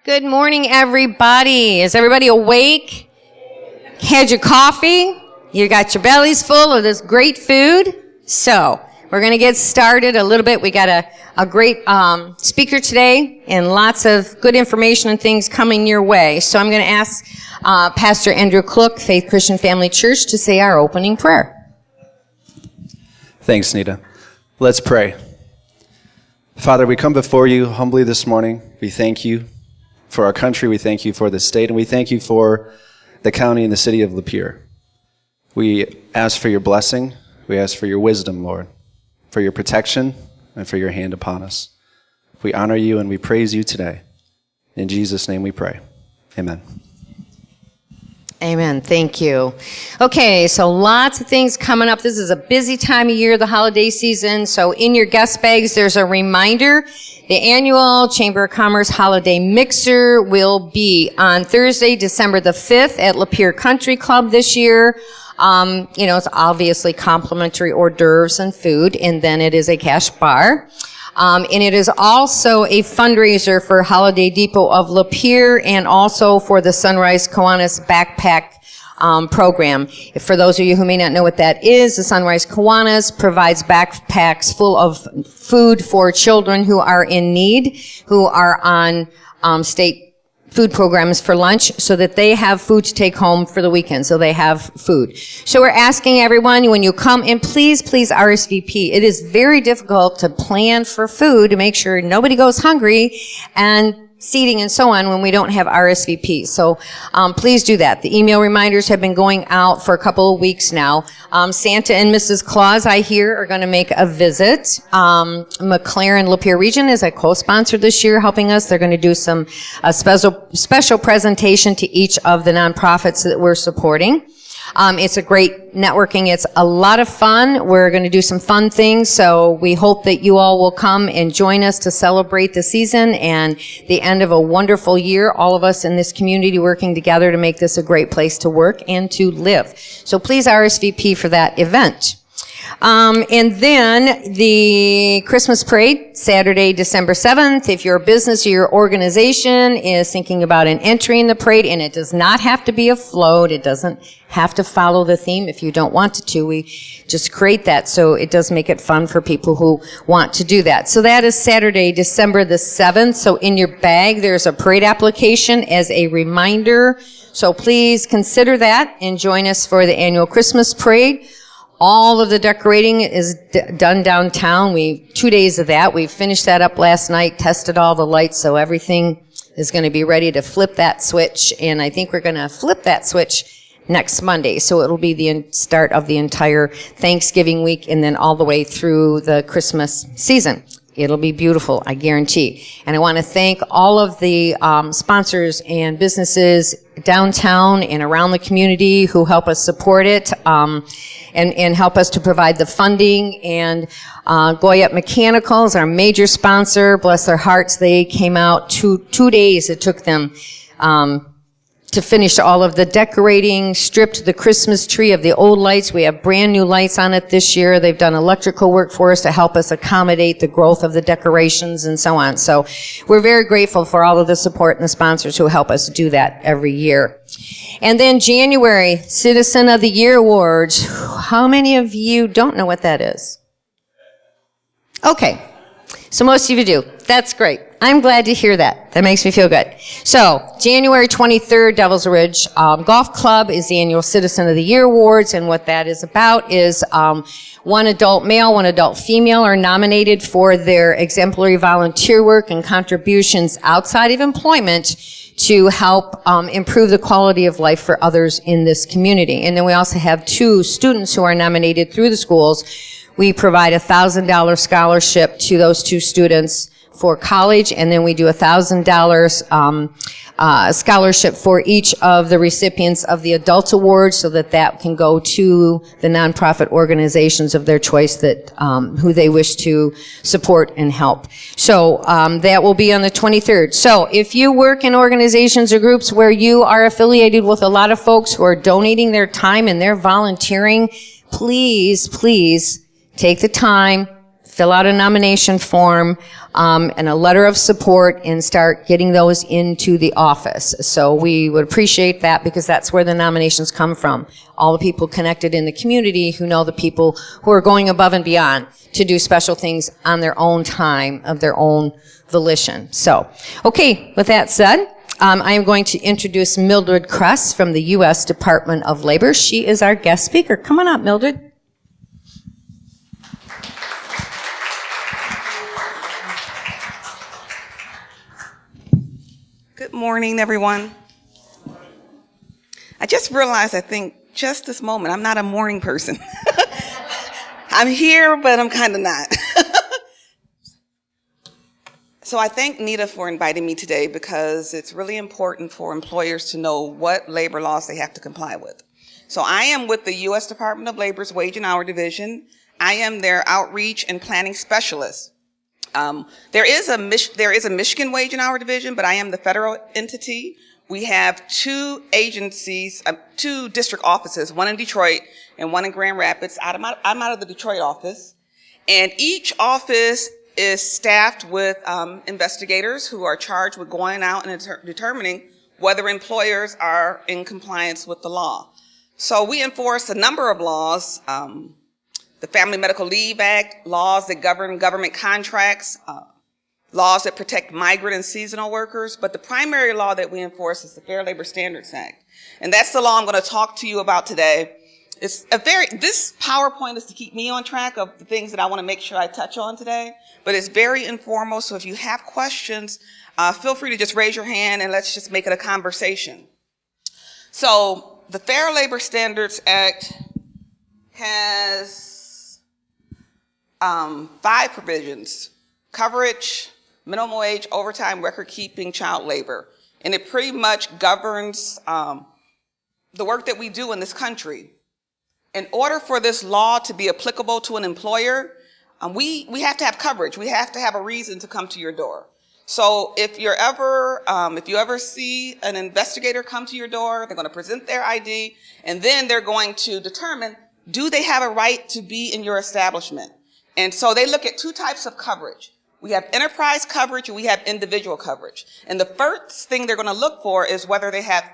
Good morning, everybody. Is everybody awake? Had your coffee? You got your bellies full of this great food? So, we're going to get started a little bit. We got a great speaker today and lots of good information and things coming your way. So I'm going to ask Pastor Andrew Klook, Faith Christian Family Church, to say our opening prayer. Thanks, Nita. Let's pray. Father, we come before you humbly this morning. We thank you for our country. We thank you for the state, and we thank you for the county and the city of Lapeer. We ask for your blessing. We ask for your wisdom, Lord, for your protection and for your hand upon us. We honor you and we praise you today. In Jesus' name we pray. Amen. Amen. Thank you. Okay, so lots of things coming up. This is a busy time of year, the holiday season. So in your guest bags, there's a reminder. The annual Chamber of Commerce Holiday Mixer will be on Thursday, December the 5th at Lapeer Country Club this year. It's obviously complimentary hors d'oeuvres and food, and then it is a cash bar. And it is also a fundraiser for Holiday Depot of Lapeer and also for the Sunrise Kiwanis Backpack program. For those of you who may not know what that is, the Sunrise Kiwanis provides backpacks full of food for children who are in need, who are on state food programs for lunch, so that they have food to take home for the weekend, so they have food. So we're asking everyone, when you come in, please RSVP. It is very difficult to plan for food to make sure nobody goes hungry and seating and so on when we don't have RSVP. So please do that. The email reminders have been going out for a couple of weeks now. Santa and Mrs. Claus, I hear, are going to make a visit. McLaren Lapeer Region is a co-sponsor this year helping us. They're going to do a special presentation to each of the nonprofits that we're supporting. It's a great networking. It's a lot of fun. We're going to do some fun things, so we hope that you all will come and join us to celebrate the season and the end of a wonderful year, all of us in this community working together to make this a great place to work and to live. So please RSVP for that event. And then the Christmas parade, Saturday, December 7th. If your business or your organization is thinking about an entry in the parade, and it does not have to be a float, it doesn't have to follow the theme if you don't want it to. We just create that so it does make it fun for people who want to do that. So that is Saturday, December the 7th. So in your bag, there's a parade application as a reminder. So please consider that and join us for the annual Christmas parade. All of the decorating is done downtown. 2 days of that. We finished that up last night, tested all the lights, so everything is going to be ready to flip that switch. And I think we're going to flip that switch next Monday. So it'll be the start of the entire Thanksgiving week and then all the way through the Christmas season. It'll be beautiful, I guarantee. And I want to thank all of the sponsors and businesses downtown and around the community who help us support it and help us to provide the funding. And Goyette Mechanical is our major sponsor. Bless their hearts. They came out 2 days. It took them to finish all of the decorating, stripped the Christmas tree of the old lights. We have brand new lights on it this year. They've done electrical work for us to help us accommodate the growth of the decorations and so on. So we're very grateful for all of the support and the sponsors who help us do that every year. And then January, Citizen of the Year Awards. How many of you don't know what that is? Okay. So most of you do. That's great. I'm glad to hear that. That makes me feel good. So, January 23rd, Devil's Ridge Golf Club is the annual Citizen of the Year Awards, and what that is about is one adult male, one adult female are nominated for their exemplary volunteer work and contributions outside of employment to help improve the quality of life for others in this community. And then we also have 2 students who are nominated through the schools. We provide a $1,000 scholarship to those 2 students for college, and then we do $1,000 scholarship for each of the recipients of the adult award, so that can go to the nonprofit organizations of their choice that who they wish to support and help. So that will be on the 23rd. So if you work in organizations or groups where you are affiliated with a lot of folks who are donating their time and they're volunteering, please take the time, fill out a nomination form and a letter of support and start getting those into the office. So we would appreciate that because that's where the nominations come from. All the people connected in the community who know the people who are going above and beyond to do special things on their own time, of their own volition. So, okay, with that said, I am going to introduce Mildred Kress from the U.S. Department of Labor. She is our guest speaker. Come on up, Mildred. Good morning, everyone. I just realized, I think, just this moment, I'm not a morning person. I'm here, but I'm kind of not. So I thank Nita for inviting me today because it's really important for employers to know what labor laws they have to comply with. So I am with the U.S. Department of Labor's Wage and Hour Division. I am their outreach and planning specialist. There is a Michigan Wage and Hour Division, but I am the federal entity. We have two agencies, two district offices, one in Detroit and one in Grand Rapids. I'm out of the Detroit office, and each office is staffed with investigators who are charged with going out and determining whether employers are in compliance with the law. So we enforce a number of laws, the Family Medical Leave Act, laws that govern government contracts, laws that protect migrant and seasonal workers, but the primary law that we enforce is the Fair Labor Standards Act. And that's the law I'm going to talk to you about today. This PowerPoint is to keep me on track of the things that I want to make sure I touch on today, but it's very informal, so if you have questions, feel free to just raise your hand and let's just make it a conversation. So the Fair Labor Standards Act has 5 provisions: coverage, minimum wage, overtime, record keeping, child labor. And it pretty much governs the work that we do in this country. In order for this law to be applicable to an employer, we have to have coverage. We have to have a reason to come to your door. So if you ever see an investigator come to your door, they're going to present their ID, and then they're going to determine, do they have a right to be in your establishment? And so they look at 2 types of coverage. We have enterprise coverage and we have individual coverage. And the first thing they're going to look for is whether they have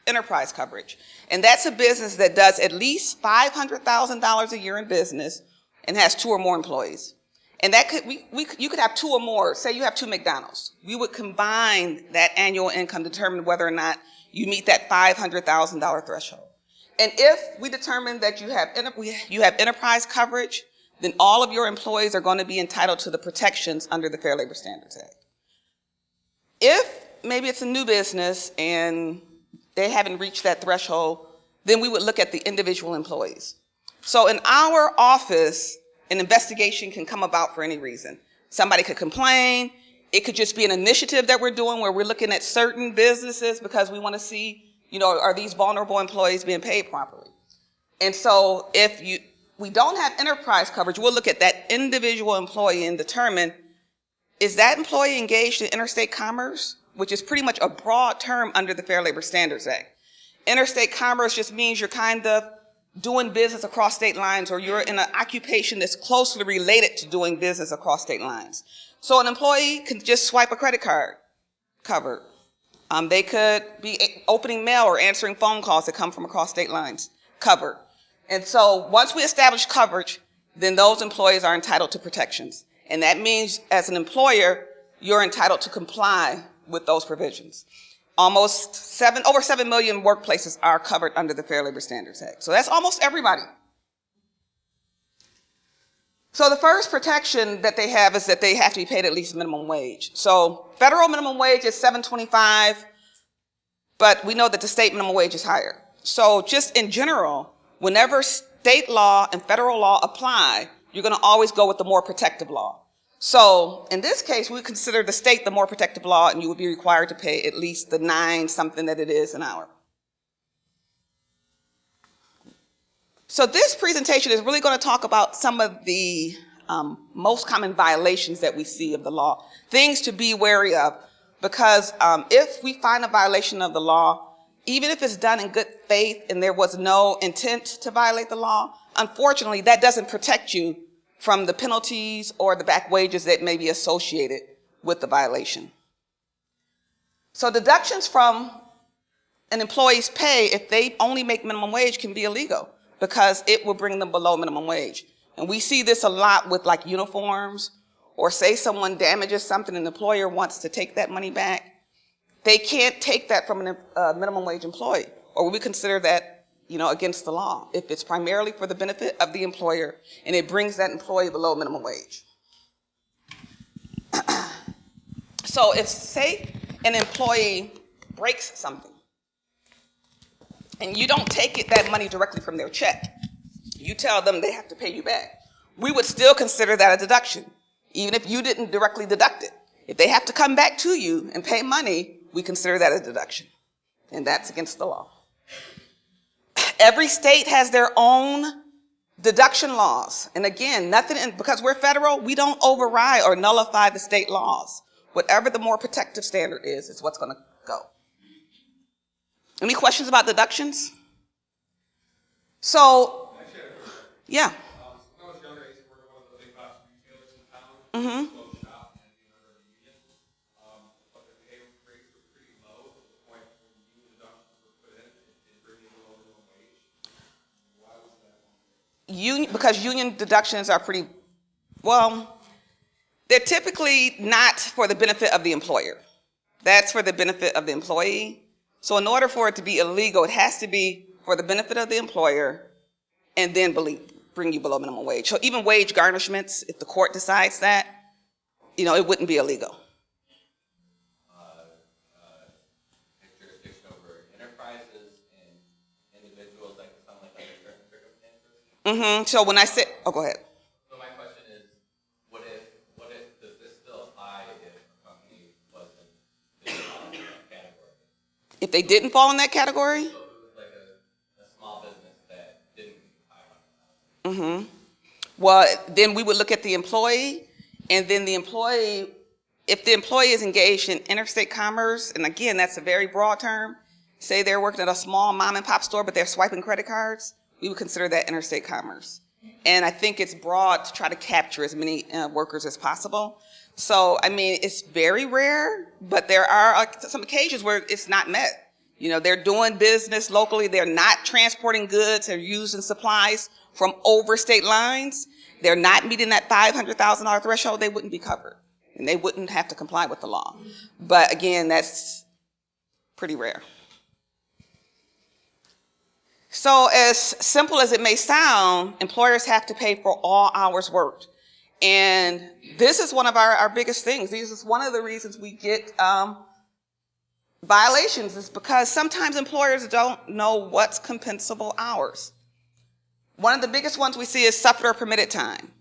enterprise coverage. And that's a business that does at least $500,000 a year in business and has 2 or more employees. And that you could have 2 or more. Say you have 2 McDonald's. We would combine that annual income to determine whether or not you meet that $500,000 threshold. And if we determine that you have enterprise coverage, then all of your employees are going to be entitled to the protections under the Fair Labor Standards Act. If maybe it's a new business and they haven't reached that threshold, then we would look at the individual employees. So in our office, an investigation can come about for any reason. Somebody could complain. It could just be an initiative that we're doing where we're looking at certain businesses because we want to see, are these vulnerable employees being paid properly? And so if we don't have enterprise coverage, we'll look at that individual employee and determine, is that employee engaged in interstate commerce, which is pretty much a broad term under the Fair Labor Standards Act. Interstate commerce just means you're kind of doing business across state lines, or you're in an occupation that's closely related to doing business across state lines. So an employee can just swipe a credit card, covered. They could be opening mail or answering phone calls that come from across state lines, covered. And so once we establish coverage, then those employees are entitled to protections. And that means as an employer, you're entitled to comply with those provisions. Over 7 million workplaces are covered under the Fair Labor Standards Act. So that's almost everybody. So the first protection that they have is that they have to be paid at least minimum wage. So federal minimum wage is $7.25, but we know that the state minimum wage is higher. So just in general, whenever state law and federal law apply, you're going to always go with the more protective law. So in this case, we consider the state the more protective law, and you would be required to pay at least the 9 something that it is an hour. So this presentation is really going to talk about some of the most common violations that we see of the law, things to be wary of, because if we find a violation of the law, even if it's done in good faith and there was no intent to violate the law, unfortunately, that doesn't protect you from the penalties or the back wages that may be associated with the violation. So deductions from an employee's pay, if they only make minimum wage, can be illegal because it will bring them below minimum wage. And we see this a lot with like uniforms, or say someone damages something and the employer wants to take that money back. They can't take that from a minimum wage employee, or we consider that, against the law if it's primarily for the benefit of the employer and it brings that employee below minimum wage. So if, say, an employee breaks something and you don't take that money directly from their check, you tell them they have to pay you back, we would still consider that a deduction, even if you didn't directly deduct it. If they have to come back to you and pay money, we consider that a deduction, and that's against the law. Every state has their own deduction laws, and again, because we're federal, we don't override or nullify the state laws. Whatever the more protective standard is what's going to go. Any questions about deductions? So, yeah. When I was younger, I used to work at one of the big box retailers in town. Mm-hmm. Closed shop and be a member of the union. But the pay rates were pretty low to the point when union deductions were put in, it bring you below minimum wage. Why was that? Because union deductions are pretty, they're typically not for the benefit of the employer. That's for the benefit of the employee. So in order for it to be illegal, it has to be for the benefit of the employer and then bring you below minimum wage. So even wage garnishments, if the court decides that, it wouldn't be illegal. Jurisdiction over enterprises and individuals that can sound like under certain circumstances? Mm-hmm. So when I say, go ahead. So my question is, what if does this still apply if a company didn't fall in that category? If they didn't fall in that category? So it was like a small business that didn't meet 500,000. Mm-hmm. Well, then we would look at the employee, and then the employee, if the employee is engaged in interstate commerce, and again, that's a very broad term, say they're working at a small mom and pop store, but they're swiping credit cards, we would consider that interstate commerce. And I think it's broad to try to capture as many workers as possible. So, it's very rare, but there are some occasions where it's not met. They're doing business locally. They're not transporting goods or using supplies from over state lines. They're not meeting that $500,000 threshold. They wouldn't be covered, and they wouldn't have to comply with the law. But again, that's pretty rare. So as simple as it may sound, employers have to pay for all hours worked. And this is one of our biggest things. This is one of the reasons we get violations, is because sometimes employers don't know what's compensable hours. One of the biggest ones we see is suffered or permitted time.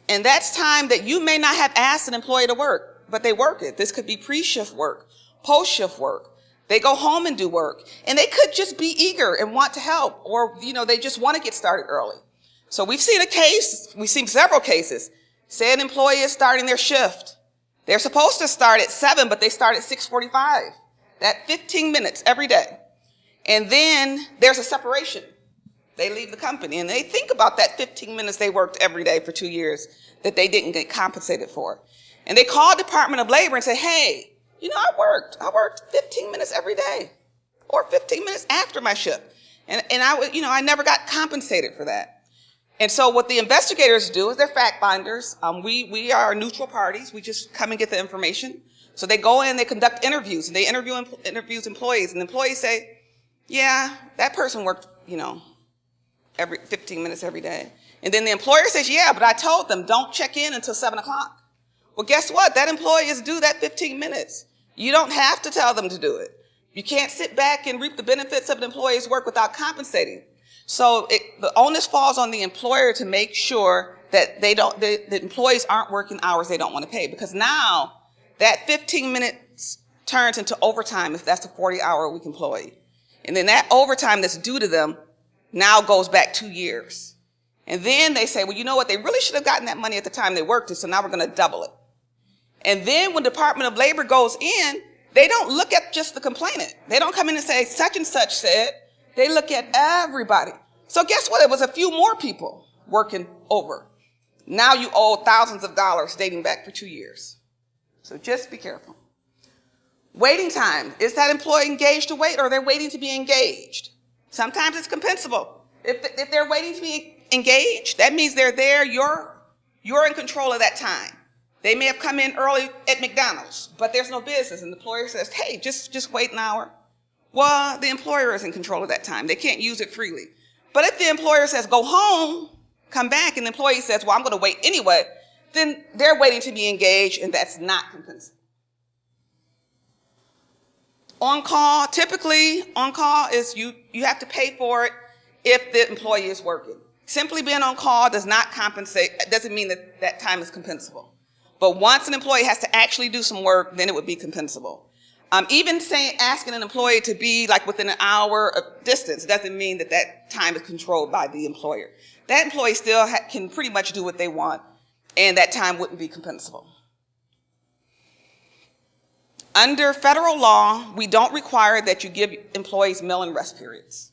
And that's time that you may not have asked an employee to work, but they work it. This could be pre-shift work, post-shift work. They go home and do work. And they could just be eager and want to help, or they just want to get started early. So we've seen several cases. Say an employee is starting their shift. They're supposed to start at 7, but they start at 6:45. That 15 minutes every day. And then there's a separation. They leave the company and they think about that 15 minutes they worked every day for 2 years that they didn't get compensated for. And they call Department of Labor and say, hey, I worked 15 minutes every day, or 15 minutes after my shift. And I never got compensated for that. And so what the investigators do is they're fact finders. We are neutral parties. We just come and get the information. So they go in, they conduct interviews, and they interviews employees. And the employees say, yeah, that person worked, every 15 minutes every day. And then the employer says, yeah, but I told them don't check in until 7 o'clock. Well, guess what? That employee is due that 15 minutes. You don't have to tell them to do it. You can't sit back and reap the benefits of an employee's work without compensating. So the onus falls on the employer to make sure that the employees aren't working hours they don't want to pay, because now that 15 minutes turns into overtime if that's a 40-hour-a-week employee. And then that overtime that's due to them now goes back 2 years. And then they say, well, you know what? They really should have gotten that money at the time they worked it, so now we're going to double it. And then when Department of Labor goes in, they don't look at just the complainant. They don't come in and say, such and such said. They look at everybody. So guess what? It was a few more people working over. Now you owe thousands of dollars dating back for 2 years. So just be careful. Waiting time. Is that employee engaged to wait, or are they waiting to be engaged? Sometimes it's compensable. If they're waiting to be engaged, that means they're there, you're in control of that time. They may have come in early at McDonald's, but there's no business, and the employer says, hey, just wait an hour. Well, the employer is in control of that time. They can't use it freely. But if the employer says, go home, come back, and the employee says, well, I'm going to wait anyway, then they're waiting to be engaged, and that's not compensable. On call, typically on call is you have to pay for it if the employee is working. Simply being on call does not compensate, doesn't mean that that time is compensable. But once an employee has to actually do some work, then it would be compensable. Even asking an employee to be like within an hour of distance doesn't mean that that time is controlled by the employer. That employee still can pretty much do what they want, and that time wouldn't be compensable. Under federal law, we don't require that you give employees meal and rest periods,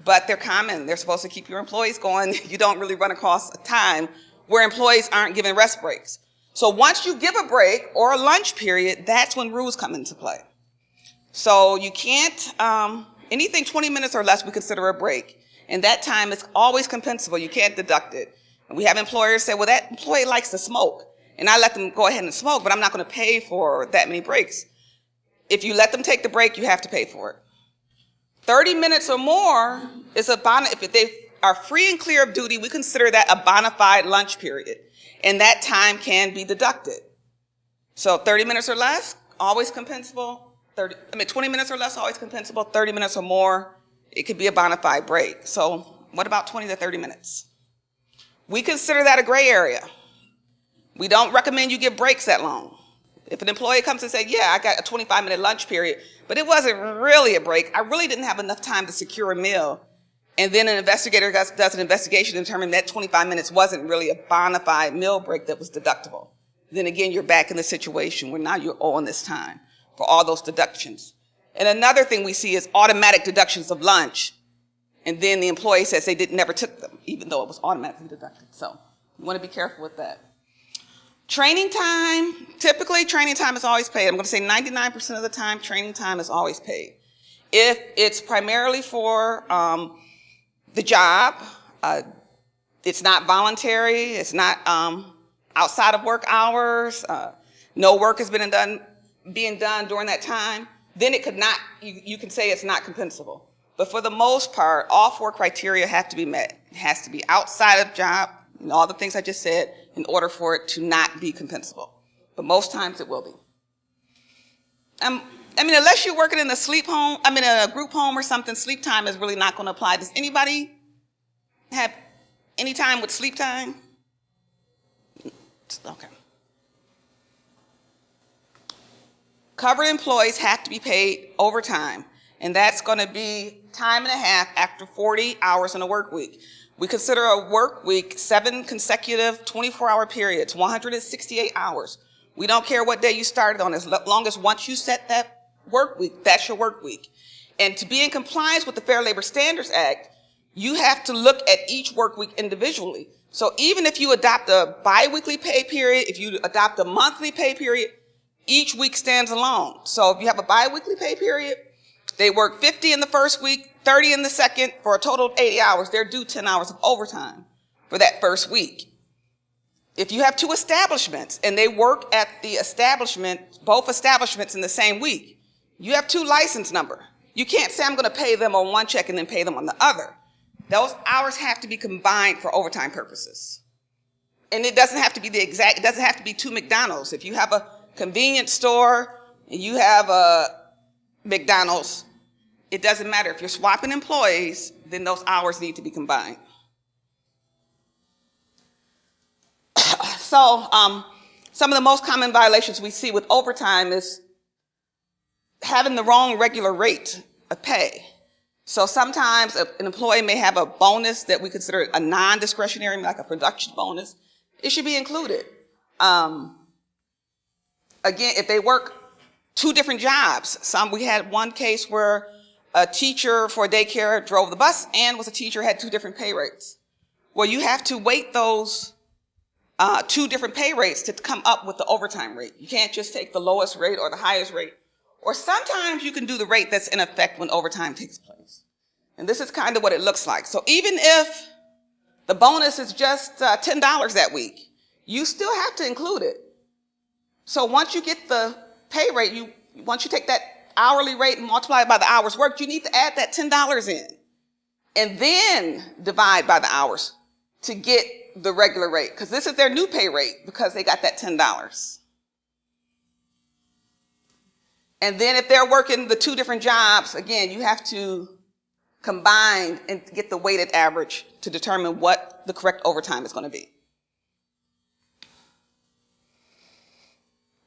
but they're common. They're supposed to keep your employees going. You don't really run across a time where employees aren't given rest breaks. So once you give a break or a lunch period, that's when rules come into play. So you can't, anything 20 minutes or less we consider a break, and that time is always compensable. You can't deduct it. And we have employers say, well, that employee likes to smoke, and I let them go ahead and smoke, but I'm not going to pay for that many breaks. If you let them take the break, you have to pay for it. 30 minutes or more is if they are free and clear of duty, we consider that a bona fide lunch period, and that time can be deducted. So 30 minutes or less, always compensable. 20 minutes or less, always compensable. 30 minutes or more, it could be a bona fide break. So what about 20 to 30 minutes? We consider that a gray area. We don't recommend you give breaks that long. If an employee comes and says, yeah, I got a 25-minute lunch period, but it wasn't really a break. I really didn't have enough time to secure a meal. And then an investigator does an investigation and determines that 25 minutes wasn't really a bona fide meal break that was deductible. Then again, you're back in the situation where now you're owing this time for all those deductions. And another thing we see is automatic deductions of lunch. And then the employee says they never took them, even though it was automatically deducted. So you want to be careful with that. Training time, typically training time is always paid. I'm going to say 99% of the time, training time is always paid. If it's primarily for the job, it's not voluntary, it's not outside of work hours, no work has been being done during that time, then it could not, you can say it's not compensable. But for the most part, all four criteria have to be met. It has to be outside of job, and all the things I just said, in order for it to not be compensable. But most times it will be. Unless you're working in a group home or something, sleep time is really not going to apply. Does anybody have any time with sleep time? Okay. Covered employees have to be paid overtime, and that's going to be time and a half after 40 hours in a work week. We consider a work week 7 consecutive 24-hour periods, 168 hours. We don't care what day you started on, as long as once you set that work week, that's your work week. And to be in compliance with the Fair Labor Standards Act, you have to look at each work week individually. So even if you adopt a biweekly pay period, if you adopt a monthly pay period, each week stands alone. So if you have a biweekly pay period, they work 50 in the first week, 30 in the second, for a total of 80 hours. They're due 10 hours of overtime for that first week. If you have 2 establishments and they work at the establishment, both establishments in the same week, you have 2 license number. You can't say I'm going to pay them on one check and then pay them on the other. Those hours have to be combined for overtime purposes. And it doesn't have to be it doesn't have to be 2 McDonald's. If you have a convenience store and you have a McDonald's, it doesn't matter. If you're swapping employees, then those hours need to be combined. So some of the most common violations we see with overtime is having the wrong regular rate of pay. So sometimes an employee may have a bonus that we consider a non-discretionary, like a production bonus. It should be included. Again, if they work 2 different jobs, we had one case where a teacher for daycare drove the bus and was a teacher, had 2 different pay rates. Well, you have to weight those two different pay rates to come up with the overtime rate. You can't just take the lowest rate or the highest rate. Or sometimes you can do the rate that's in effect when overtime takes place. And this is kind of what it looks like. So even if the bonus is just $10 that week, you still have to include it. So once you get the pay rate, once you take that hourly rate and multiply it by the hours worked, you need to add that $10 in and then divide by the hours to get the regular rate, because this is their new pay rate because they got that $10. And then if they're working the two different jobs, again, you have to combine and get the weighted average to determine what the correct overtime is going to be.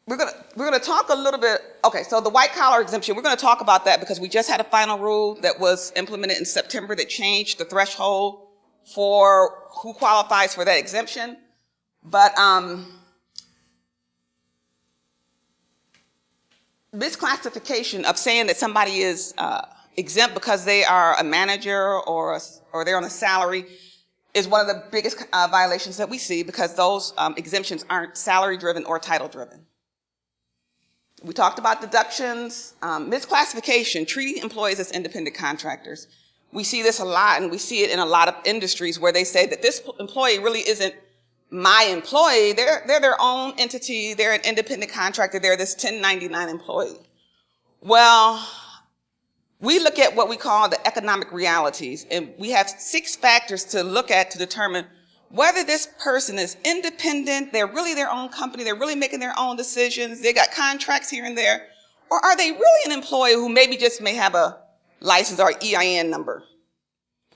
We're going to talk a little bit, okay, so the white collar exemption, we're going to talk about that because we just had a final rule that was implemented in September that changed the threshold for who qualifies for that exemption. But misclassification of saying that somebody is exempt because they are a manager or they're on a salary is one of the biggest violations that we see, because those exemptions aren't salary driven or title driven. We talked about deductions, misclassification, treating employees as independent contractors. We see this a lot, and we see it in a lot of industries where they say that this employee really isn't my employee. They're their own entity. They're an independent contractor. They're this 1099 employee. Well, we look at what we call the economic realities, and we have 6 factors to look at to determine whether this person is independent, they're really their own company, they're really making their own decisions, they got contracts here and there, or are they really an employee who maybe just may have a license or EIN number?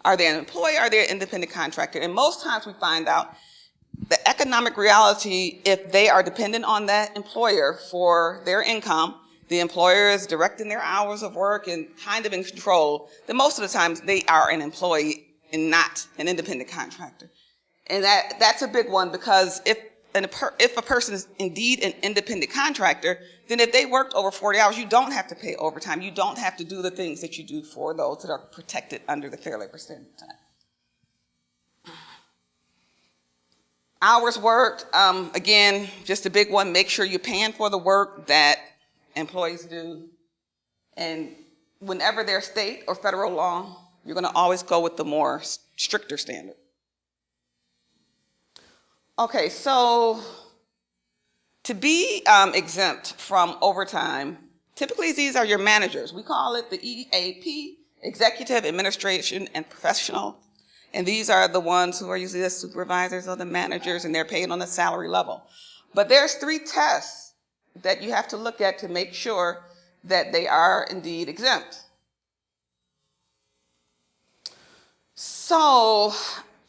Are they an employee? Are they an independent contractor? And most times we find out the economic reality, if they are dependent on that employer for their income, the employer is directing their hours of work and kind of in control, then most of the times they are an employee and not an independent contractor. And that's a big one, because if a person is indeed an independent contractor, then if they worked over 40 hours, you don't have to pay overtime. You don't have to do the things that you do for those that are protected under the Fair Labor Standards Act. Hours worked, again, just a big one. Make sure you're paying for the work that employees do. And whenever there's state or federal law, you're going to always go with the more stricter standard. Okay, so to be exempt from overtime, typically these are your managers. We call it the EAP, Executive, Administration, and Professional. And these are the ones who are usually the supervisors or the managers, and they're paid on a salary level. But there's 3 tests that you have to look at to make sure that they are indeed exempt. So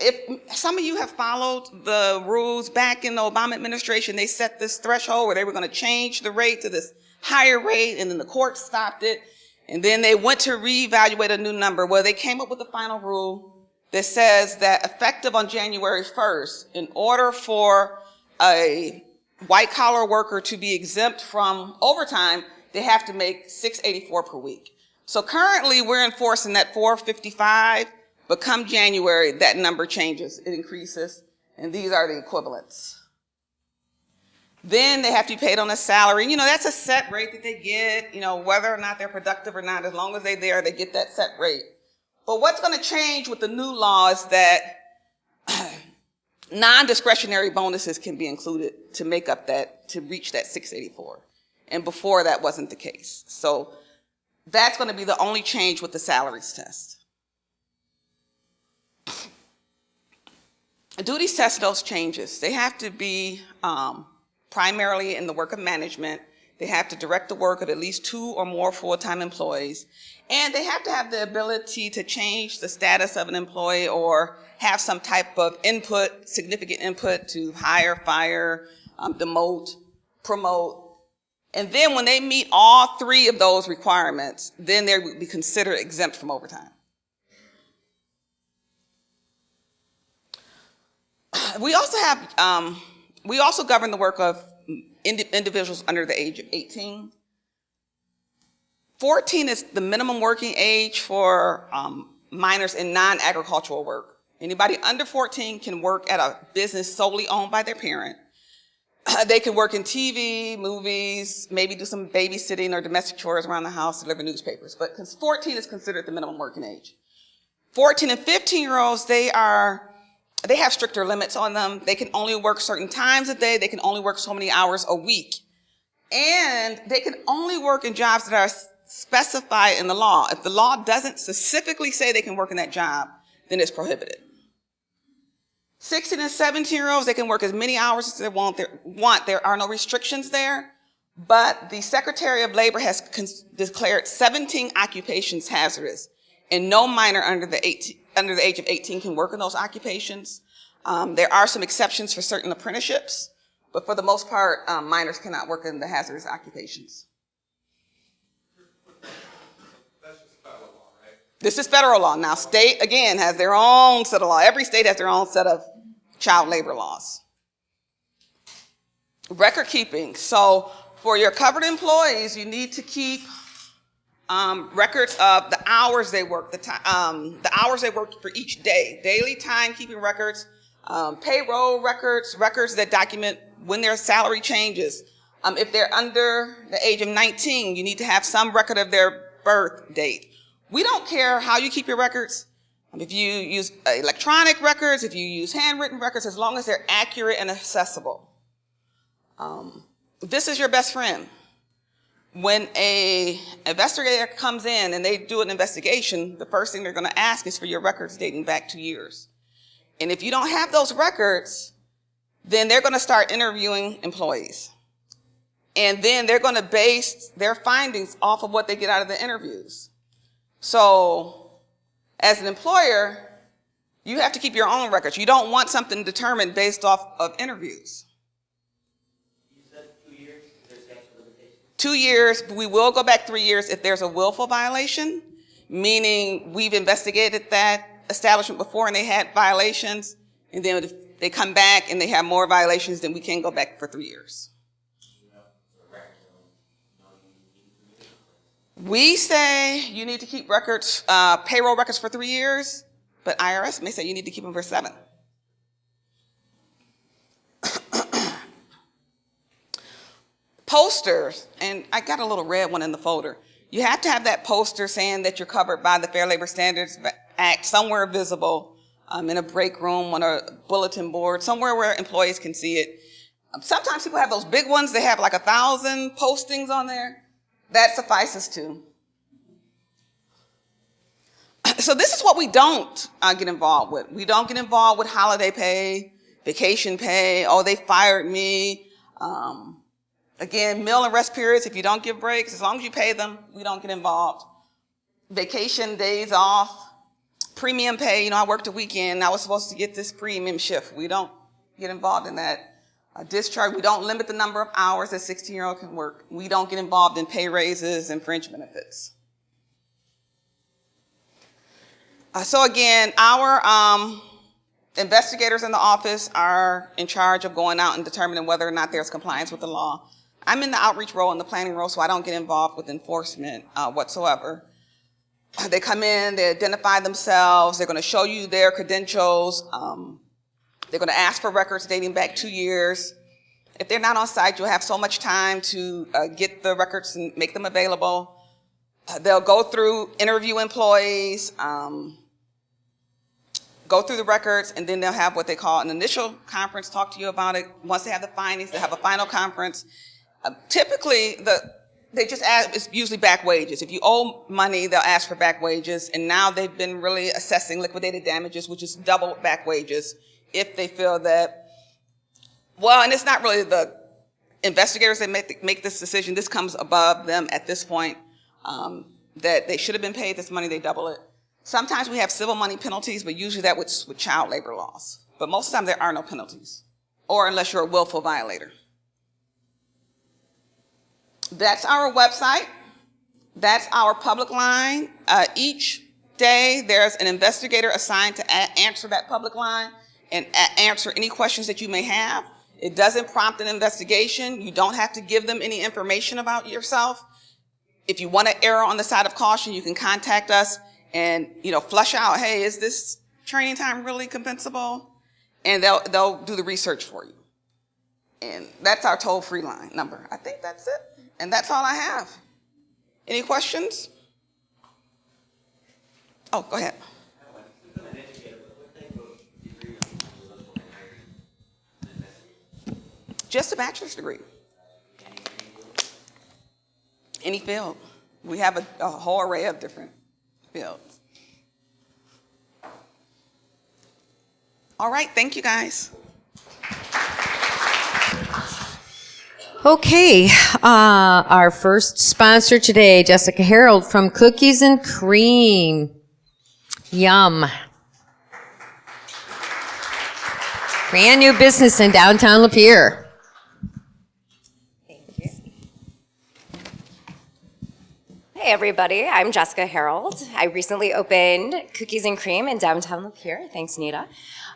if some of you have followed the rules back in the Obama administration, they set this threshold where they were going to change the rate to this higher rate, and then the court stopped it, and then they went to reevaluate a new number. Well, they came up with a final rule that says that effective on January 1st, in order for a white-collar worker to be exempt from overtime, they have to make $684 per week. So currently, we're enforcing that $455. But come January, that number changes, it increases, and these are the equivalents. Then they have to be paid on a salary. You know, that's a set rate that they get, you know, whether or not they're productive or not, as long as they're there, they get that set rate. But what's going to change with the new law is that non-discretionary bonuses can be included to make up that, to reach that $684. And before that wasn't the case. So that's going to be the only change with the salaries test. Duties test those changes. They have to be primarily in the work of management. They have to direct the work of at least 2 or more full-time employees. And they have to have the ability to change the status of an employee or have some type of input, significant input to hire, fire, demote, promote. And then when they meet all 3 of those requirements, then they would be considered exempt from overtime. We also govern the work of individuals under the age of 18. 14 is the minimum working age for minors in non-agricultural work. Anybody under 14 can work at a business solely owned by their parent. They can work in TV, movies, maybe do some babysitting or domestic chores around the house, deliver newspapers. But 14 is considered the minimum working age. 14 and 15-year-olds, they have stricter limits on them. They can only work certain times a day. They can only work so many hours a week. And they can only work in jobs that are specified in the law. If the law doesn't specifically say they can work in that job, then it's prohibited. 16 and 17-year-olds, they can work as many hours as they want. There are no restrictions there. But the Secretary of Labor has declared 17 occupations hazardous, and no minor under the age of 18 can work in those occupations. There are some exceptions for certain apprenticeships, but for the most part, minors cannot work in the hazardous occupations. That's just federal law, right? This is federal law. Now, state, again, has their own set of law. Every state has their own set of child labor laws. Record keeping. So for your covered employees, you need to keep records of the hours they work, the hours they worked for each day, daily timekeeping records, payroll records, records that document when their salary changes. If they're under the age of 19, you need to have some record of their birth date. We don't care how you keep your records. If you use electronic records, if you use handwritten records, as long as they're accurate and accessible. This is your best friend. When an investigator comes in and they do an investigation, the first thing they're going to ask is for your records dating back 2 years. And if you don't have those records, then they're going to start interviewing employees. And then they're going to base their findings off of what they get out of the interviews. So as an employer, you have to keep your own records. You don't want something determined based off of interviews. 2 years, we will go back 3 years if there's a willful violation, meaning we've investigated that establishment before and they had violations, and then if they come back and they have more violations, then we can go back for 3 years. We say you need to keep records, payroll records for 3 years, but IRS may say you need to keep them for 7. Posters, and I got a little red one in the folder. You have to have that poster saying that you're covered by the Fair Labor Standards Act somewhere visible, in a break room, on a bulletin board, somewhere where employees can see it. Sometimes people have those big ones. They have like 1,000 postings on there. That suffices too. So this is what we don't get involved with. We don't get involved with holiday pay, vacation pay. Oh, they fired me. Again, meal and rest periods, if you don't give breaks, as long as you pay them, we don't get involved. Vacation days off, premium pay. I worked a weekend. I was supposed to get this premium shift. We don't get involved in that. Discharge, we don't limit the number of hours that 16-year-old can work. We don't get involved in pay raises and fringe benefits. So again, our investigators in the office are in charge of going out and determining whether or not there's compliance with the law. I'm in the outreach role and the planning role, so I don't get involved with enforcement whatsoever. They come in, they identify themselves, they're going to show you their credentials, they're going to ask for records dating back 2 years. If they're not on site, you'll have so much time to get the records and make them available. They'll go through, interview employees, go through the records, and then they'll have what they call an initial conference, talk to you about it. Once they have the findings, they'll have a final conference. Typically, they just ask, it's usually back wages. If you owe money, they'll ask for back wages, and now they've been really assessing liquidated damages, which is double back wages, if they feel that, well, and it's not really the investigators that make this decision. This comes above them at this point, that they should have been paid this money, they double it. Sometimes we have civil money penalties, but usually that with child labor laws. But most of the time there are no penalties, or unless you're a willful violator. That's our website. That's our public line. Each day there's an investigator assigned to answer that public line and answer any questions that you may have. It doesn't prompt an investigation. You don't have to give them any information about yourself. If you want to err on the side of caution, you can contact us and, flush out, hey, is this training time really compensable, and they'll do the research for you. And that's our toll-free line number. I think that's it. And that's all I have. Any questions? Oh, go ahead. Just a bachelor's degree. Any field. We have a whole array of different fields. All right, thank you guys. Okay, our first sponsor today, Jessica Harold from Cookies and Cream. Yum. Brand new business in downtown Lapeer. Hey everybody, I'm Jessica Harold. I recently opened Cookies and Cream in downtown Lapeer. Thanks, Nita.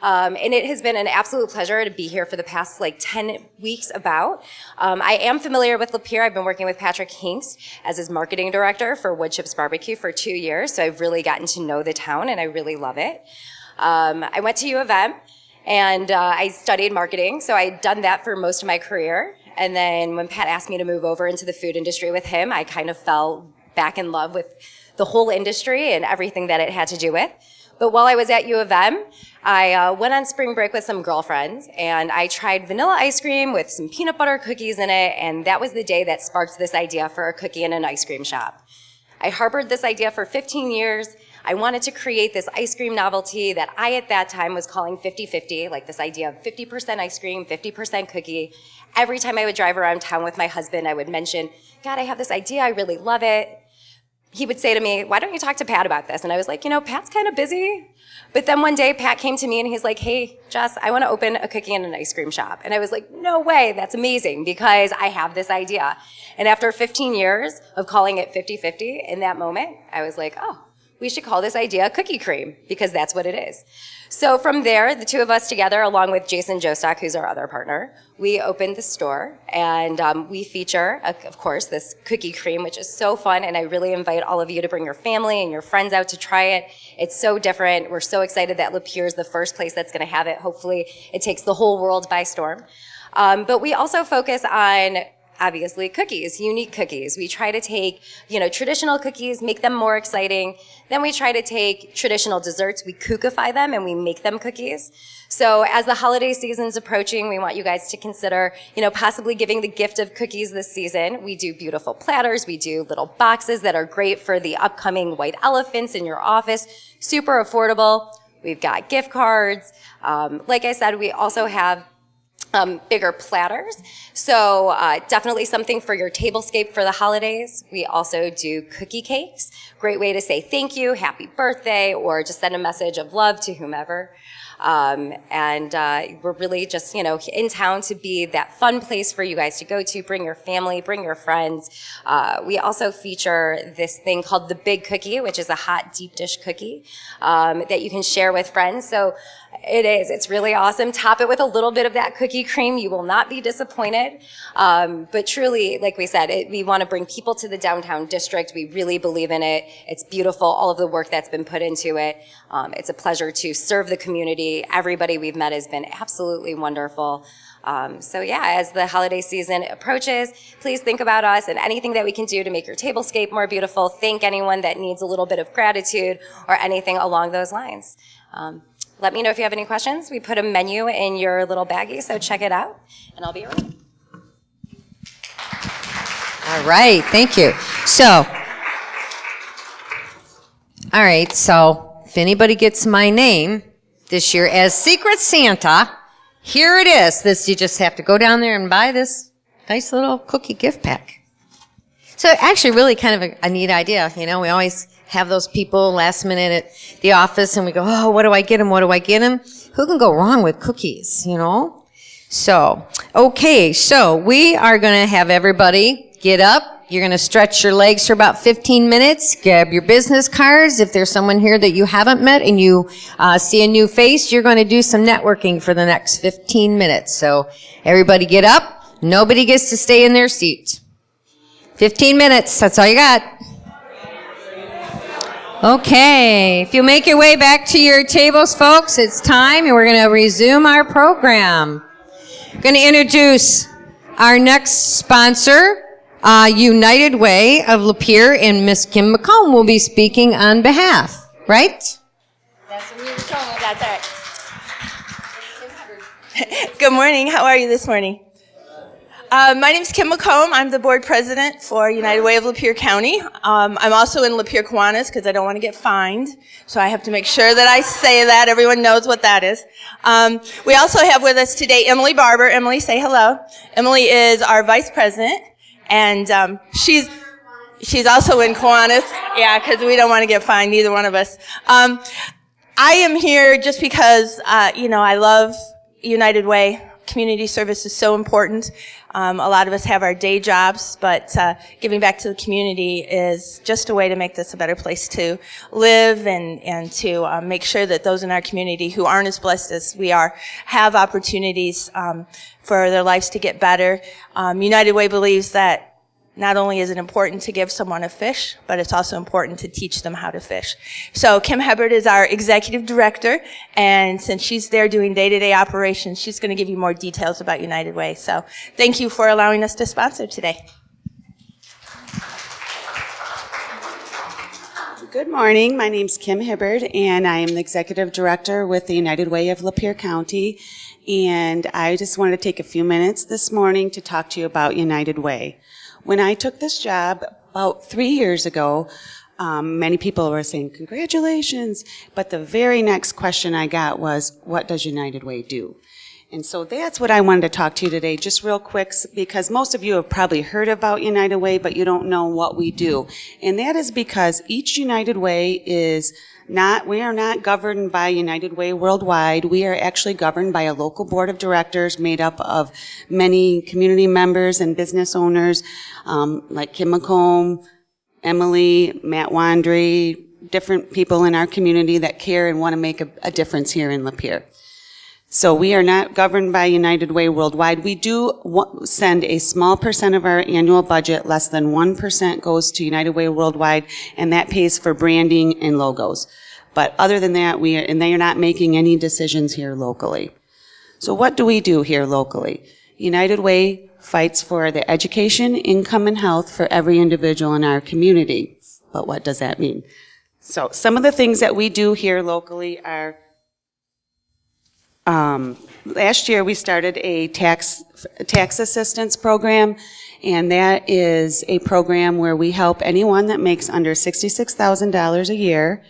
And it has been an absolute pleasure to be here for the past 10 weeks about. I am familiar with Lapeer. I've been working with Patrick Hinks as his marketing director for Wood Chips Barbecue for 2 years, so I've really gotten to know the town and I really love it. I went to U of M and I studied marketing, so I'd done that for most of my career. And then when Pat asked me to move over into the food industry with him, I kind of fell back in love with the whole industry and everything that it had to do with. But while I was at U of M, I went on spring break with some girlfriends and I tried vanilla ice cream with some peanut butter cookies in it, and that was the day that sparked this idea for a cookie and an ice cream shop. I harbored this idea for 15 years. I wanted to create this ice cream novelty that I at that time was calling 50-50, like this idea of 50% ice cream, 50% cookie. Every time I would drive around town with my husband, I would mention, God, I have this idea, I really love it. He would say to me, why don't you talk to Pat about this? And I was like, Pat's kind of busy. But then one day, Pat came to me and he's like, hey, Jess, I want to open a cookie and an ice cream shop. And I was like, no way, that's amazing, because I have this idea. And after 15 years of calling it 50-50, in that moment, I was like, oh, we should call this idea Cookie Cream, because that's what it is. So from there, the two of us together, along with Jason Jostock, who's our other partner, we opened the store, and we feature, of course, this Cookie Cream, which is so fun, and I really invite all of you to bring your family and your friends out to try it. It's so different. We're so excited that Lapeer is the first place that's going to have it. Hopefully, it takes the whole world by storm. But we also focus on, obviously, cookies, unique cookies. We try to take, traditional cookies, make them more exciting. Then we try to take traditional desserts, we cookify them, and we make them cookies. So as the holiday season's approaching, we want you guys to consider, possibly giving the gift of cookies this season. We do beautiful platters. We do little boxes that are great for the upcoming white elephants in your office. Super affordable. We've got gift cards. Like I said, we also have bigger platters. So definitely something for your tablescape for the holidays. We also do cookie cakes. Great way to say thank you, happy birthday, or just send a message of love to whomever. We're really just, in town to be that fun place for you guys to go to. Bring your family, bring your friends. We also feature this thing called the Big Cookie, which is a hot deep dish cookie that you can share with friends. So it's really awesome. Top it with a little bit of that cookie cream. You will not be disappointed. But truly, like we said, we want to bring people to the downtown district. We really believe in it. It's beautiful, all of the work that's been put into it. It's a pleasure to serve the community. Everybody we've met has been absolutely wonderful. As the holiday season approaches, please think about us and anything that we can do to make your tablescape more beautiful. Thank anyone that needs a little bit of gratitude or anything along those lines. Let me know if you have any questions. We put a menu in your little baggie, so check it out, and I'll be around. All right, thank you. So if anybody gets my name this year as Secret Santa, here it is. You just have to go down there and buy this nice little cookie gift pack. So actually really kind of a neat idea. We always have those people last minute at the office and we go, oh, what do I get them? What do I get them? Who can go wrong with cookies, So, okay, so we are going to have everybody get up. You're going to stretch your legs for about 15 minutes. Grab your business cards. If there's someone here that you haven't met and you see a new face, you're going to do some networking for the next 15 minutes. So everybody get up. Nobody gets to stay in their seat. 15 minutes. That's all you got. Okay, if you'll make your way back to your tables, folks, it's time, and we're going to resume our program. I'm going to introduce our next sponsor, United Way of Lapeer, and Miss Kim McComb will be speaking on behalf, right? That's what you told me. That's right. Good morning. How are you this morning? My name is Kim McComb. I'm the board president for United Way of Lapeer County. I'm also in Lapeer, Kiwanis, because I don't want to get fined, so I have to make sure that I say that. Everyone knows what that is. We also have with us today Emily Barber. Emily, say hello. Emily is our vice president, and she's also in Kiwanis. Yeah, because we don't want to get fined, neither one of us. I am here just because, I love United Way. Community service is so important. A lot of us have our day jobs, but giving back to the community is just a way to make this a better place to live and to make sure that those in our community who aren't as blessed as we are have opportunities for their lives to get better. United Way believes that not only is it important to give someone a fish, but it's also important to teach them how to fish. So Kim Hebert is our executive director, and since she's there doing day-to-day operations, she's going to give you more details about United Way. So thank you for allowing us to sponsor today. Good morning. My name's Kim Hibbard, and I am the executive director with the United Way of Lapeer County. And I just wanted to take a few minutes this morning to talk to you about United Way. When I took this job about 3 years ago, many people were saying, congratulations, but the very next question I got was, what does United Way do? And so that's what I wanted to talk to you today, just real quick, because most of you have probably heard about United Way, but you don't know what we do. And that is because each United Way we are not governed by United Way worldwide. We are actually governed by a local board of directors made up of many community members and business owners, like Kim McComb, Emily, Matt Wandry, different people in our community that care and want to make a difference here in Lapeer. So we are not governed by United Way worldwide. We do send a small percent of our annual budget, less than 1% goes to United Way worldwide, and that pays for branding and logos. But other than that, they are not making any decisions here locally. So what do we do here locally? United Way fights for the education, income, and health for every individual in our community. But what does that mean? So some of the things that we do here locally are last year we started a tax assistance program, and that is a program where we help anyone that makes under $66,000 a year.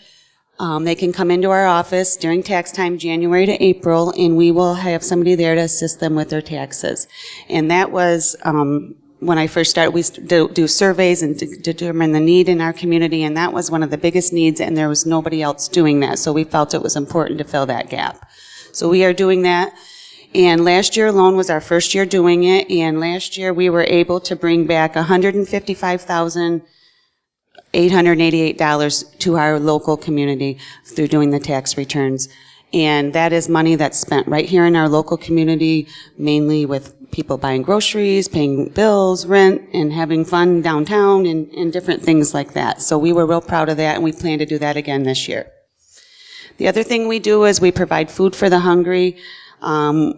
They can come into our office during tax time, January to April, and we will have somebody there to assist them with their taxes. And that was, when I first started, we do surveys and determine the need in our community, and that was one of the biggest needs, and there was nobody else doing that, so we felt it was important to fill that gap. So we are doing that, and last year alone was our first year doing it, and last year we were able to bring back $155,888 to our local community through doing the tax returns. And that is money that's spent right here in our local community, mainly with people buying groceries, paying bills, rent, and having fun downtown and different things like that. So we were real proud of that, and we plan to do that again this year. The other thing we do is we provide food for the hungry.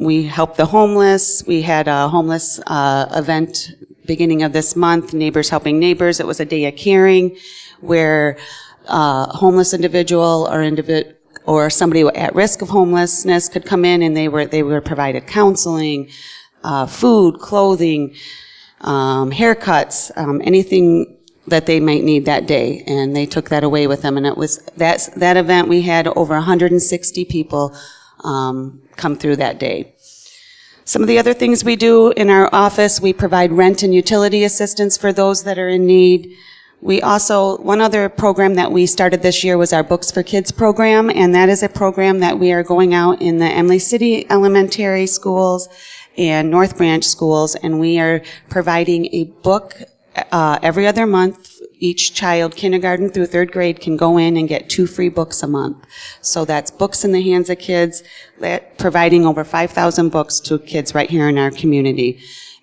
We help the homeless. We had a homeless event beginning of this month, Neighbors Helping Neighbors. It was a day of caring where a homeless individual or somebody at risk of homelessness could come in, and they were provided counseling, food, clothing, haircuts, anything that they might need that day, and they took that away with them. And it was that event, we had over 160 people come through that day. Some of the other things we do in our office, we provide rent and utility assistance for those that are in need. We also, one other program that we started this year was our Books for Kids program, and that is a program that we are going out in the Emily City Elementary schools and North Branch schools, and we are providing a book every other month. Each child, kindergarten through third grade, can go in and get 2 free books a month. So that's books in the hands of kids, providing over 5,000 books to kids right here in our community.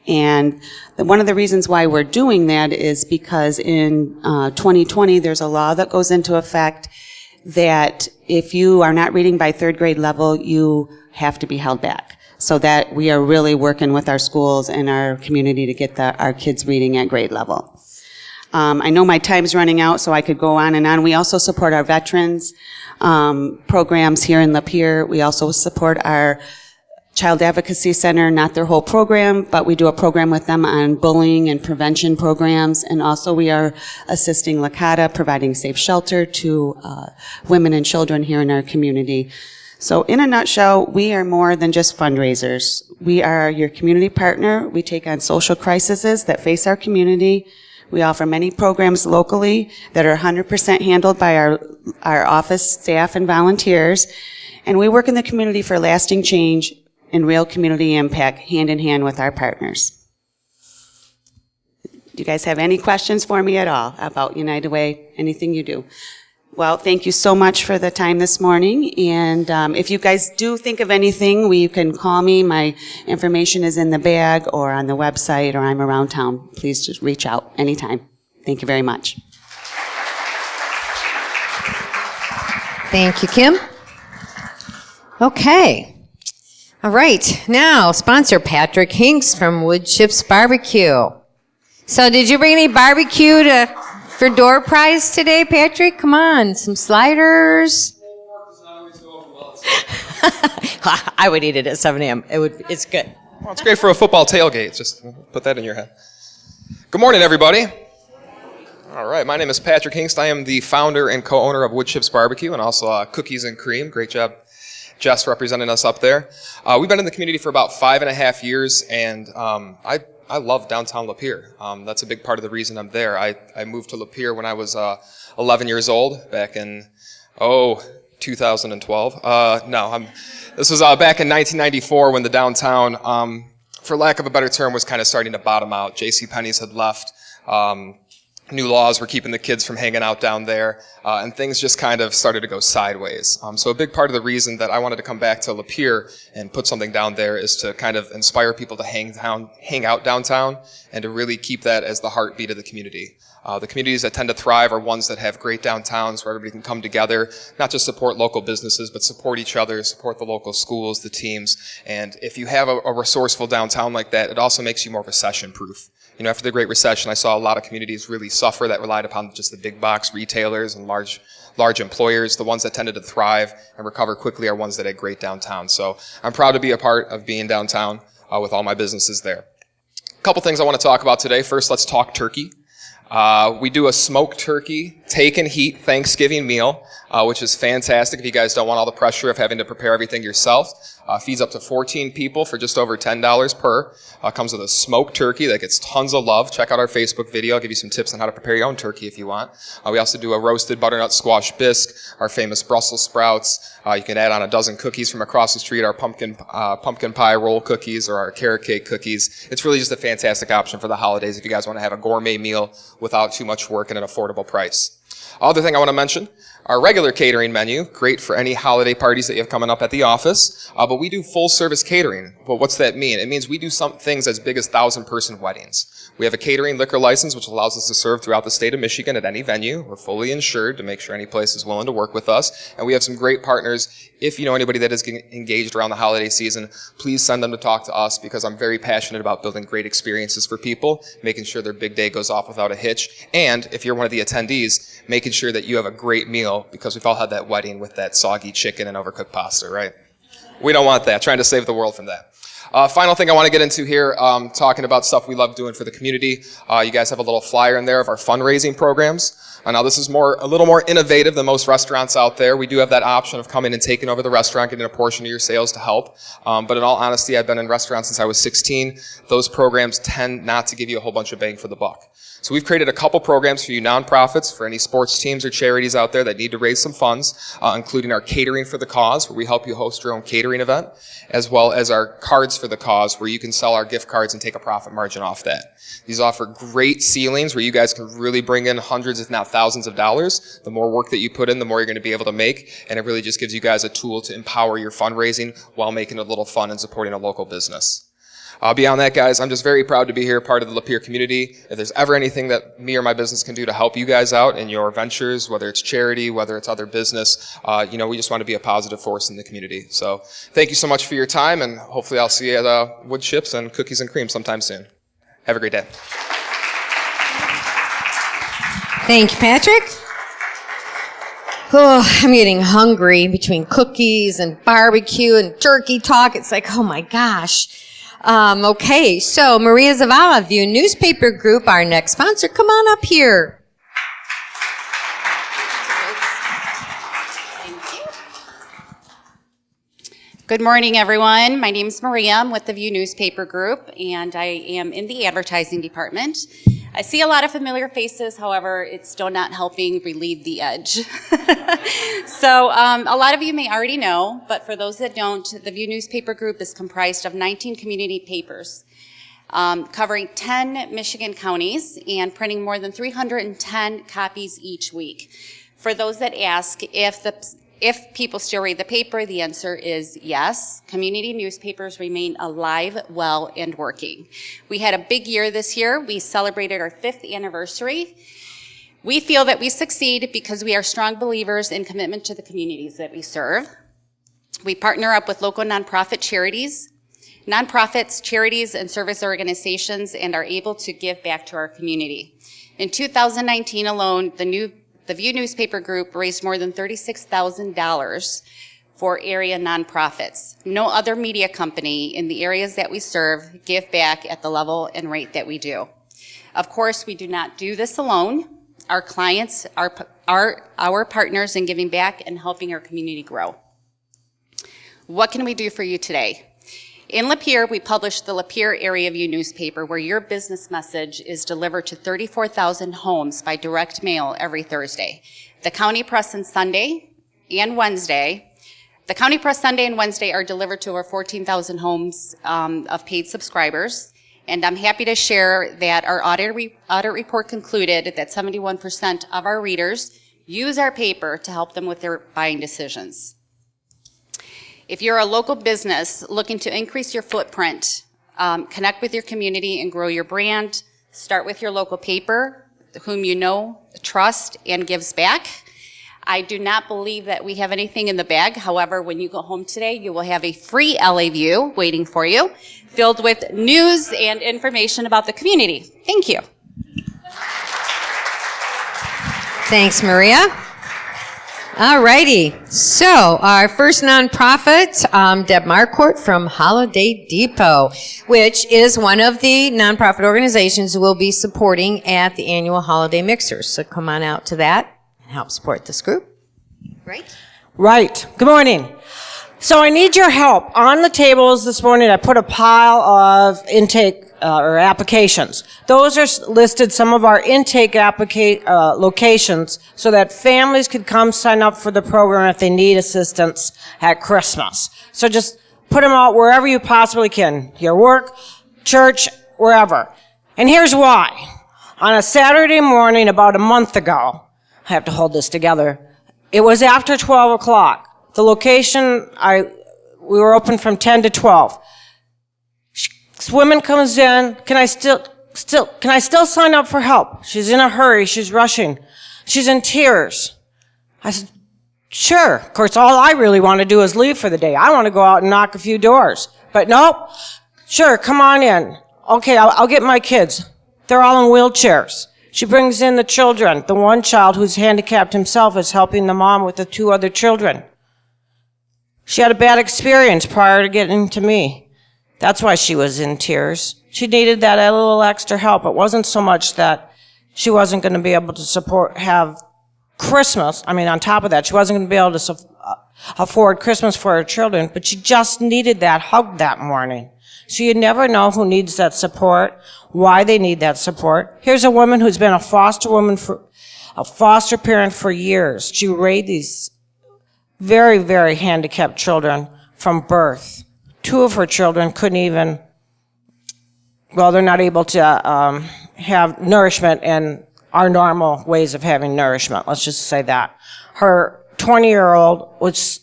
And one of the reasons why we're doing that is because in 2020, there's a law that goes into effect that if you are not reading by third grade level, you have to be held back. So that we are really working with our schools and our community to get our kids reading at grade level. I know my time's running out, so I could go on and on. We also support our veterans programs here in Lapeer. We also support our Child Advocacy Center, not their whole program, but we do a program with them on bullying and prevention programs. And also we are assisting Lakata, providing safe shelter to women and children here in our community. So in a nutshell, we are more than just fundraisers. We are your community partner. We take on social crises that face our community. We offer many programs locally that are 100% handled by our office staff and volunteers. And we work in the community for lasting change and real community impact, hand in hand with our partners. Do you guys have any questions for me at all about United Way, anything you do? Well, thank you so much for the time this morning. And if you guys do think of anything, you can call me. My information is in the bag or on the website, or I'm around town. Please just reach out anytime. Thank you very much. Thank you, Kim. Okay. All right. Now, sponsor Patrick Hinks from Wood Chips Barbecue. So did you bring any barbecue for door prize today, Patrick? Come on, some sliders. I would eat it at 7 a.m. It's good. Well, it's great for a football tailgate. Just put that in your head. Good morning, everybody. All right, my name is Patrick Hingst. I am the founder and co-owner of Wood Chips Barbecue and also Cookies and Cream. Great job, Jess, representing us up there. We've been in the community for about 5.5 years, and I love downtown Lapeer. That's a big part of the reason I'm there. I moved to Lapeer when I was 11 years old, back in, 2012. This was back in 1994 when the downtown, for lack of a better term, was kind of starting to bottom out. JCPenney's had left. New laws were keeping the kids from hanging out down there, and things just kind of started to go sideways. So a big part of the reason that I wanted to come back to Lapeer and put something down there is to kind of inspire people to hang out downtown and to really keep that as the heartbeat of the community. The communities that tend to thrive are ones that have great downtowns where everybody can come together, not just support local businesses, but support each other, support the local schools, the teams. And if you have a resourceful downtown like that, it also makes you more recession-proof. You know, after the Great Recession, I saw a lot of communities really suffer that relied upon just the big box retailers and large employers. The ones that tended to thrive and recover quickly are ones that had great downtown. So I'm proud to be a part of being downtown with all my businesses there. A couple things I want to talk about today. First, let's talk turkey. We do a smoked turkey, take and heat Thanksgiving meal, which is fantastic if you guys don't want all the pressure of having to prepare everything yourself. Feeds up to 14 people for just over $10 per. Comes with a smoked turkey that gets tons of love. Check out our Facebook video. I'll give you some tips on how to prepare your own turkey if you want. We also do a roasted butternut squash bisque, our famous Brussels sprouts. You can add on a dozen cookies from across the street, our pumpkin pie roll cookies or our carrot cake cookies. It's really just a fantastic option for the holidays if you guys want to have a gourmet meal without too much work at an affordable price. Other thing I want to mention, our regular catering menu, great for any holiday parties that you have coming up at the office, but we do full service catering. Well, what's that mean? It means we do some things as big as 1,000-person weddings. We have a catering liquor license, which allows us to serve throughout the state of Michigan at any venue. We're fully insured to make sure any place is willing to work with us. And we have some great partners. If you know anybody that is engaged around the holiday season, please send them to talk to us because I'm very passionate about building great experiences for people, making sure their big day goes off without a hitch. And if you're one of the attendees, making sure that you have a great meal because we've all had that wedding with that soggy chicken and overcooked pasta, right? We don't want that. Trying to save the world from that. Final thing I want to get into here, talking about stuff we love doing for the community. You guys have a little flyer in there of our fundraising programs. Now this is a little more innovative than most restaurants out there. We do have that option of coming and taking over the restaurant, getting a portion of your sales to help. But in all honesty, I've been in restaurants since I was 16. Those programs tend not to give you a whole bunch of bang for the buck. So we've created a couple programs for you nonprofits, for any sports teams or charities out there that need to raise some funds, including our Catering for the Cause, where we help you host your own catering event, as well as our Cards for the Cause, where you can sell our gift cards and take a profit margin off that. These offer great ceilings where you guys can really bring in hundreds, if not thousands of dollars. The more work that you put in, the more you're going to be able to make, and it really just gives you guys a tool to empower your fundraising while making it a little fun and supporting a local business. Beyond that, guys, I'm just very proud to be here, part of the Lapeer community. If there's ever anything that me or my business can do to help you guys out in your ventures, whether it's charity, whether it's other business, we just want to be a positive force in the community. So thank you so much for your time, and hopefully I'll see you at wood chips and cookies and cream sometime soon. Have a great day. Thank you, Patrick. Oh, I'm getting hungry between cookies and barbecue and turkey talk. It's like, oh my gosh. Okay, so Maria Zavala, View Newspaper Group, our next sponsor. Come on up here. Good morning, everyone. My name is Maria. I'm with the View Newspaper Group, and I am in the advertising department. I see a lot of familiar faces, however, it's still not helping relieve the edge. So a lot of you may already know, but for those that don't, the View Newspaper Group is comprised of 19 community papers, covering 10 Michigan counties and printing more than 310 copies each week. For those that ask if people still read the paper, the answer is yes. Community newspapers remain alive, well, and working. We had a big year this year. We celebrated our 5th anniversary. We feel that we succeed because we are strong believers in commitment to the communities that we serve. We partner up with local nonprofit charities, nonprofits, charities, and service organizations, and are able to give back to our community. In 2019 alone, the View Newspaper Group raised more than $36,000 for area nonprofits. No other media company in the areas that we serve give back at the level and rate that we do. Of course, we do not do this alone. Our clients are our partners in giving back and helping our community grow. What can we do for you today? In Lapeer, we publish the Lapeer Area View newspaper, where your business message is delivered to 34,000 homes by direct mail every Thursday. The County Press on Sunday and Wednesday. The County Press Sunday and Wednesday are delivered to over 14,000 homes of paid subscribers. And I'm happy to share that our audit report concluded that 71% of our readers use our paper to help them with their buying decisions. If you're a local business looking to increase your footprint, connect with your community and grow your brand, start with your local paper, whom you know, trust, and gives back. I do not believe that we have anything in the bag. However, when you go home today, you will have a free LA View waiting for you, filled with news and information about the community. Thank you. Thanks, Maria. All righty. So our first nonprofit, Deb Marquardt from Holiday Depot, which is one of the nonprofit organizations we'll be supporting at the annual Holiday Mixers. So come on out to that and help support this group. Right? Right. Good morning. So I need your help. On the tables this morning, I put a pile of intake or applications. Those are listed, some of our intake locations, so that families could come sign up for the program if they need assistance at Christmas. So just put them out wherever you possibly can. Your work, church, wherever. And here's why. On a Saturday morning about a month ago, I have to hold this together, it was after 12 o'clock. The location, we were open from 10 to 12. This woman comes in, can I still sign up for help? She's in a hurry, she's rushing. She's in tears. I said, sure. Of course, all I really want to do is leave for the day. I want to go out and knock a few doors. But nope. Sure, come on in. Okay, I'll get my kids. They're all in wheelchairs. She brings in the children. The one child who's handicapped himself is helping the mom with the 2 other children. She had a bad experience prior to getting to me. That's why she was in tears. She needed that a little extra help. It wasn't so much that she wasn't going to be able to have Christmas. I mean, on top of that, she wasn't going to be able to afford Christmas for her children, but she just needed that hug that morning. So you never know who needs that support, why they need that support. Here's a woman who's been a foster parent for years. She raised these very, very handicapped children from birth. 2 of her children couldn't even, they're not able to have nourishment in our normal ways of having nourishment. Let's just say that. Her 20-year-old was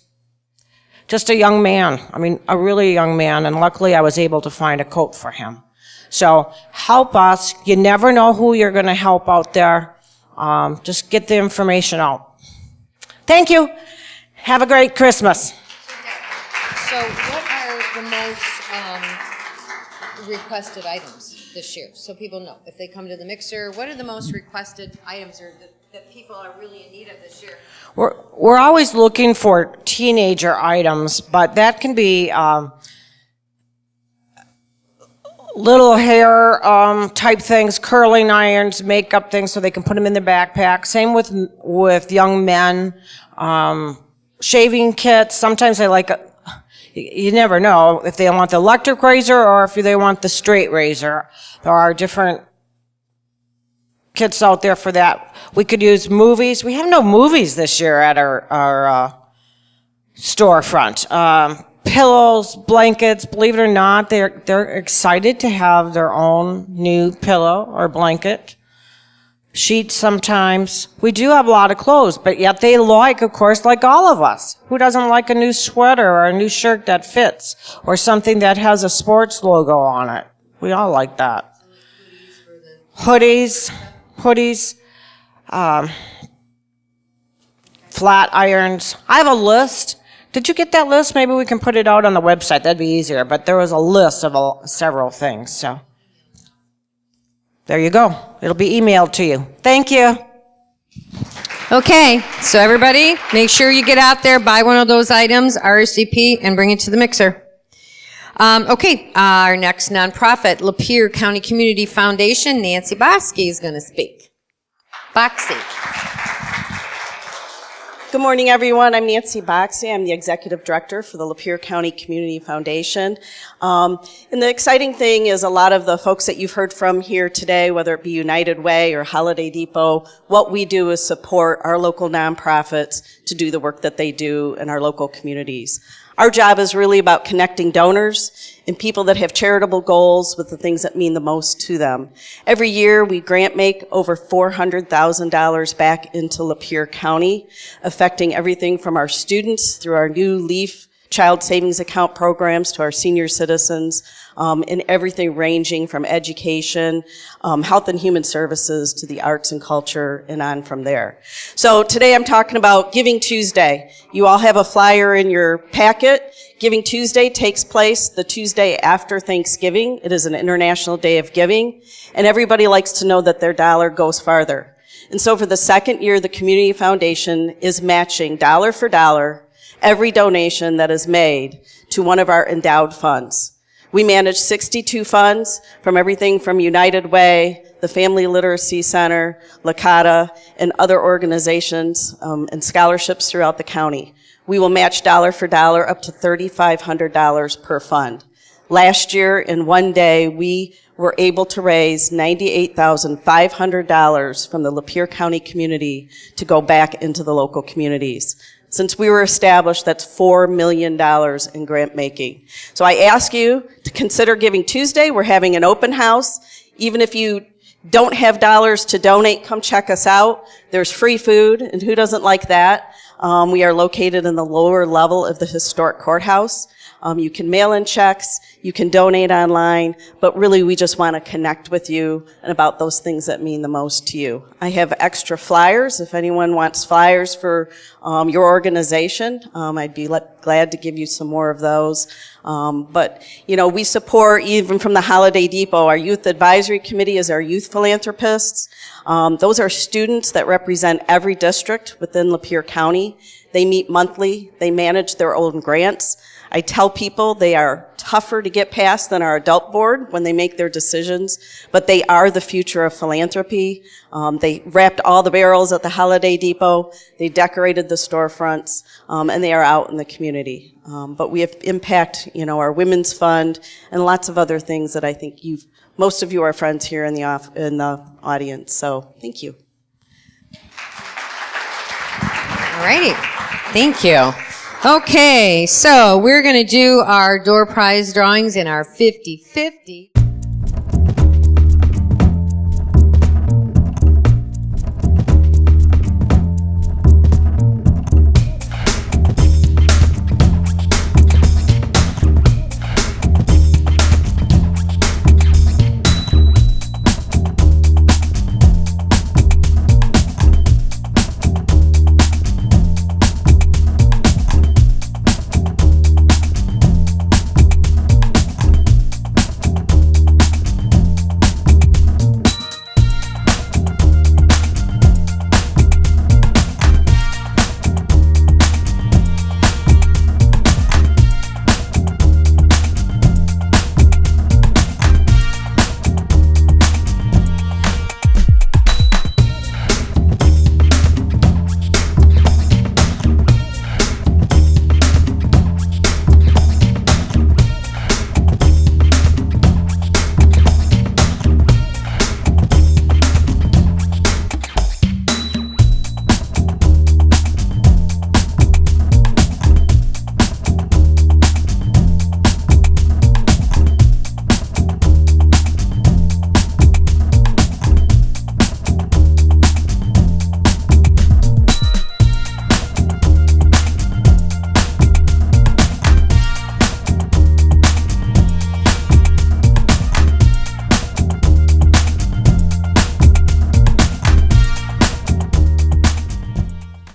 just a young man. I mean, a really young man, and luckily I was able to find a coat for him. So help us. You never know who you're going to help out there. Just get the information out. Thank you. Have a great Christmas. So what are the most requested items this year? So people know, if they come to the mixer, what are the most requested items or that people are really in need of this year? We're always looking for teenager items, but that can be little hair type things, curling irons, makeup things, so they can put them in their backpack. Same with young men, shaving kits. Sometimes they like you never know if they want the electric razor or if they want the straight razor. There are different kits out there for that. We could use movies. We have no movies this year at our storefront. Pillows, blankets, believe it or not, they're excited to have their own new pillow or blanket. Sheets sometimes. We do have a lot of clothes, but yet they like, of course, like all of us. Who doesn't like a new sweater or a new shirt that fits or something that has a sports logo on it? We all like that. Hoodies, flat irons. I have a list. Did you get that list? Maybe we can put it out on the website. That'd be easier. But there was a list of several things. So there you go. It'll be emailed to you. Thank you. Okay, so everybody, make sure you get out there, buy one of those items, RSVP, and bring it to the mixer. Okay, our next nonprofit, Lapeer County Community Foundation, Nancy Bosky is going to speak. Boxy. Good morning, everyone. I'm Nancy Boxey. I'm the Executive Director for the Lapeer County Community Foundation. And the exciting thing is a lot of the folks that you've heard from here today, whether it be United Way or Holiday Depot, what we do is support our local nonprofits to do the work that they do in our local communities. Our job is really about connecting donors and people that have charitable goals with the things that mean the most to them. Every year, we grant make over $400,000 back into Lapeer County, affecting everything from our students through our new LEAF child savings account programs to our senior citizens, and everything ranging from education, health and human services to the arts and culture and on from there. So today I'm talking about Giving Tuesday. You all have a flyer in your packet. Giving Tuesday takes place the Tuesday after Thanksgiving. It is an international day of giving, and everybody likes to know that their dollar goes farther. And so for the second year, the Community Foundation is matching dollar for dollar every donation that is made to one of our endowed funds. We manage 62 funds from everything from United Way, the Family Literacy Center, LACATA, and other organizations and scholarships throughout the county. We will match dollar for dollar up to $3,500 per fund. Last year, in one day, we were able to raise $98,500 from the Lapeer County community to go back into the local communities. Since we were established, that's $4 million in grant making. So I ask you to consider Giving Tuesday. We're having an open house. Even if you don't have dollars to donate, come check us out. There's free food, and who doesn't like that? We are located in the lower level of the historic courthouse. You can mail in checks, you can donate online, but really we just want to connect with you and about those things that mean the most to you. I have extra flyers. If anyone wants flyers for your organization, I'd be glad to give you some more of those. But, you know, we support, even from the Holiday Depot, our Youth Advisory Committee is our youth philanthropists. Those are students that represent every district within Lapeer County. They meet monthly. They manage their own grants. I tell people they are tougher to get past than our adult board when they make their decisions, but they are the future of philanthropy. They wrapped all the barrels at the Holiday Depot. They decorated the storefronts, and they are out in the community. But we have impact, you know, our women's fund and lots of other things that I think most of you are friends here in the audience. So thank you. All righty. Thank you. Okay, so we're going to do our door prize drawings in our 50-50.